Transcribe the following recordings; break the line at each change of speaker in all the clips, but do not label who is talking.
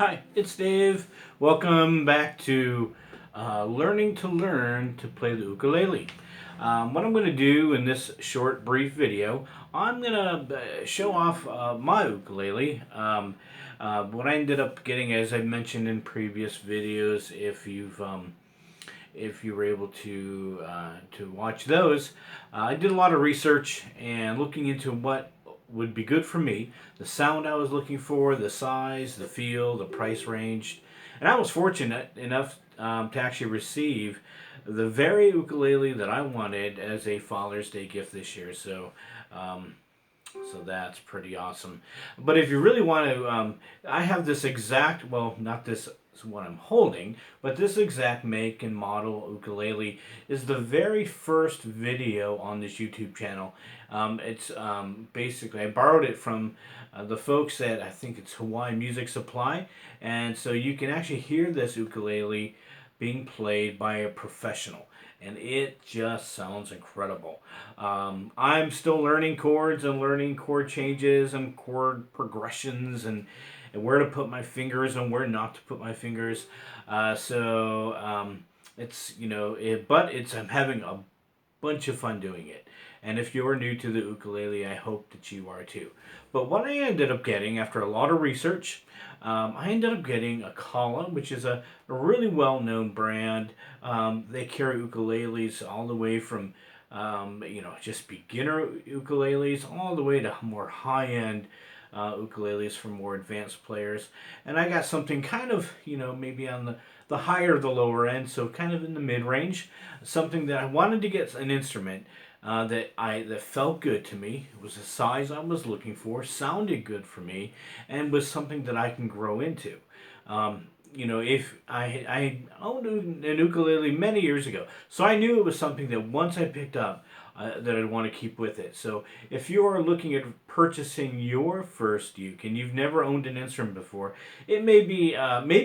Hi, it's Dave. Welcome back to Learning to Learn to Play the Ukulele. What I'm going to do in this short, brief video, I'm going to show off my ukulele. What I ended up getting, as I mentioned in previous videos, if you were able to watch those, I did a lot of research and looking into what would be good for me, the sound I was looking for, the size, the feel, the price range, and I was fortunate enough to actually receive the very ukulele that I wanted as a Father's Day gift this year. So that's pretty awesome. But if you really want to, I have this exact, well, not this is what I'm holding, but this exact make and model ukulele is the very first video on this YouTube channel. It's basically, I borrowed it from the folks at, I think it's Hawaii Music Supply, and so you can actually hear this ukulele being played by a professional, and it just sounds incredible. I'm still learning chords and learning chord changes and chord progressions and where to put my fingers and where not to put my fingers. It's but it's I'm having a bunch of fun doing it. And if you're new to the ukulele, I hope that you are too. But what I ended up getting after a lot of research, I ended up getting a Kala, which is a really well-known brand. They carry ukuleles all the way from just beginner ukuleles all the way to more high-end ukuleles for more advanced players. And I got something kind of, maybe on the higher, the lower end, so kind of in the mid-range. Something that I wanted to get an instrument that felt good to me. It was the size I was looking for, sounded good for me, and was something that I can grow into. If I owned an ukulele many years ago, so I knew it was something that once I picked up, that I'd want to keep with it. So if you are looking at purchasing your first uke and you've never owned an instrument before, it may be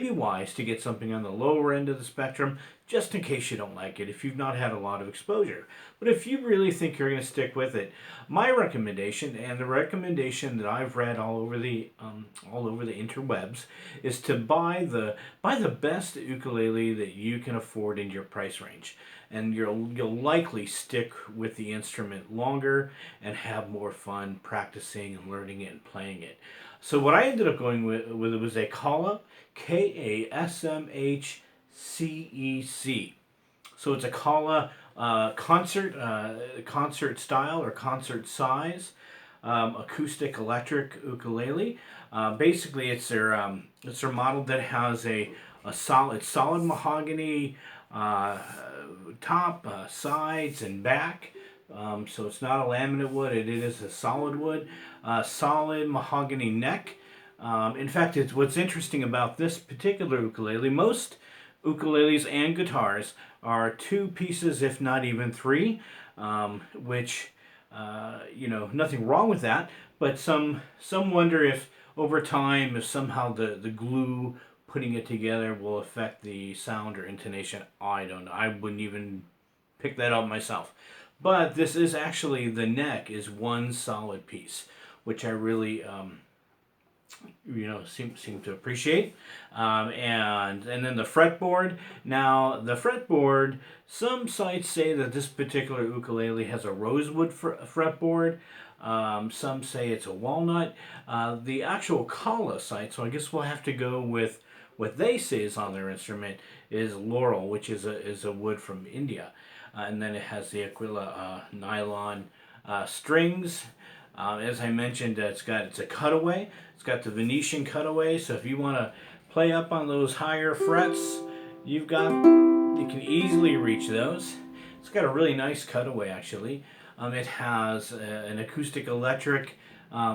wise to get something on the lower end of the spectrum, just in case you don't like it, if you've not had a lot of exposure. But if you really think you're going to stick with it, my recommendation, and the recommendation that I've read all over the interwebs, is to buy the best ukulele that you can afford in your price range, and you'll likely stick with the instrument longer and have more fun practicing and learning it and playing it. So what I ended up going with was a Kala, KA-SMHCE-C. So it's a Kala concert style or concert size acoustic electric ukulele. Basically, it's their model that has a solid mahogany top, sides, and back. So it's not a laminate wood; it is a solid wood, solid mahogany neck. In fact, what's interesting about this particular ukulele. Most ukuleles and guitars are two pieces, if not even three, which nothing wrong with that. But some wonder if over time, if somehow the glue putting it together will affect the sound or intonation. I don't know. I wouldn't even pick that up myself. But this is actually, the neck is one solid piece, which I really seem to appreciate. And then the fretboard. Now the fretboard, some sites say that this particular ukulele has a rosewood fretboard. Some say it's a walnut. The actual Kala site, so I guess we'll have to go with what they say is on their instrument, is laurel, which is a wood from India. And then it has the Aquila nylon strings. As I mentioned, it's a cutaway. It's got the Venetian cutaway. So if you want to play up on those higher frets, you can easily reach those. It's got a really nice cutaway actually. It has an acoustic electric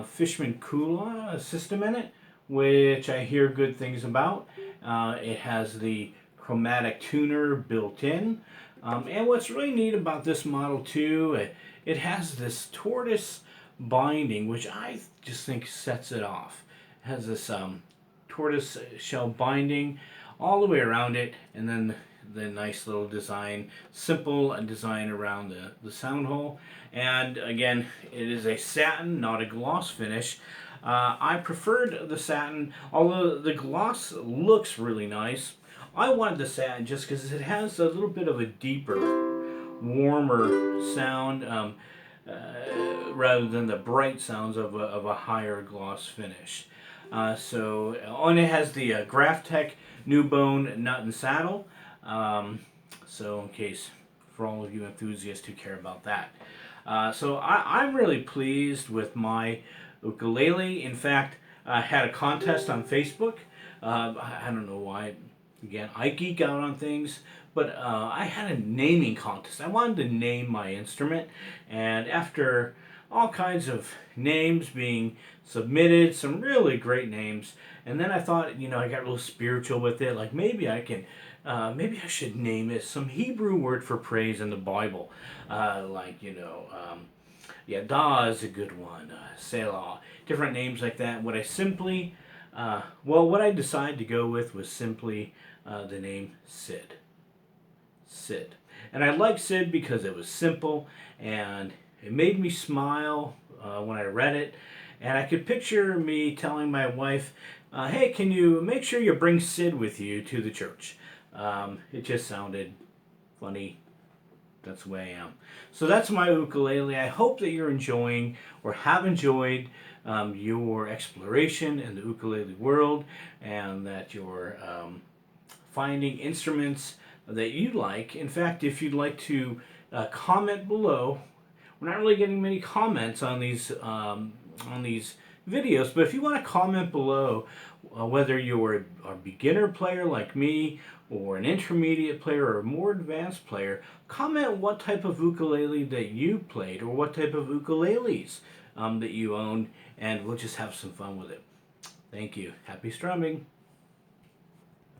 Fishman Kula system in it, which I hear good things about. It has the chromatic tuner built in. And what's really neat about this model too, it has this tortoise binding, which I just think sets it off. It has this tortoise shell binding all the way around it, and then the nice little design, simple design around the sound hole. And again, it is a satin, not a gloss finish. I preferred the satin, although the gloss looks really nice. I wanted the satin just because it has a little bit of a deeper, warmer sound rather than the bright sounds of a higher gloss finish. And it has the Graphtec New Bone Nut and Saddle. So, in case for all of you enthusiasts who care about that. I'm really pleased with my ukulele. In fact, I had a contest on Facebook. I don't know why. Again, I geek out on things, but I had a naming contest. I wanted to name my instrument, and after all kinds of names being submitted, some really great names, and then I thought, I got a little spiritual with it. Like maybe I should name it some Hebrew word for praise in the Bible, Yada is a good one, Selah, different names like that. What I decided to go with was simply the name Sid. Sid. And I like Sid because it was simple and it made me smile when I read it. And I could picture me telling my wife, hey, can you make sure you bring Sid with you to the church? It just sounded funny. That's the way I am. So that's my ukulele. I hope that you're enjoying or have enjoyed your exploration in the ukulele world, and that you're finding instruments that you like. In fact, if you'd like to comment below, we're not really getting many comments on these videos, but if you want to comment below whether you're a beginner player like me, or an intermediate player, or a more advanced player, comment what type of ukulele that you played, or what type of ukuleles that you owned, and we'll just have some fun with it. Thank you. Happy strumming.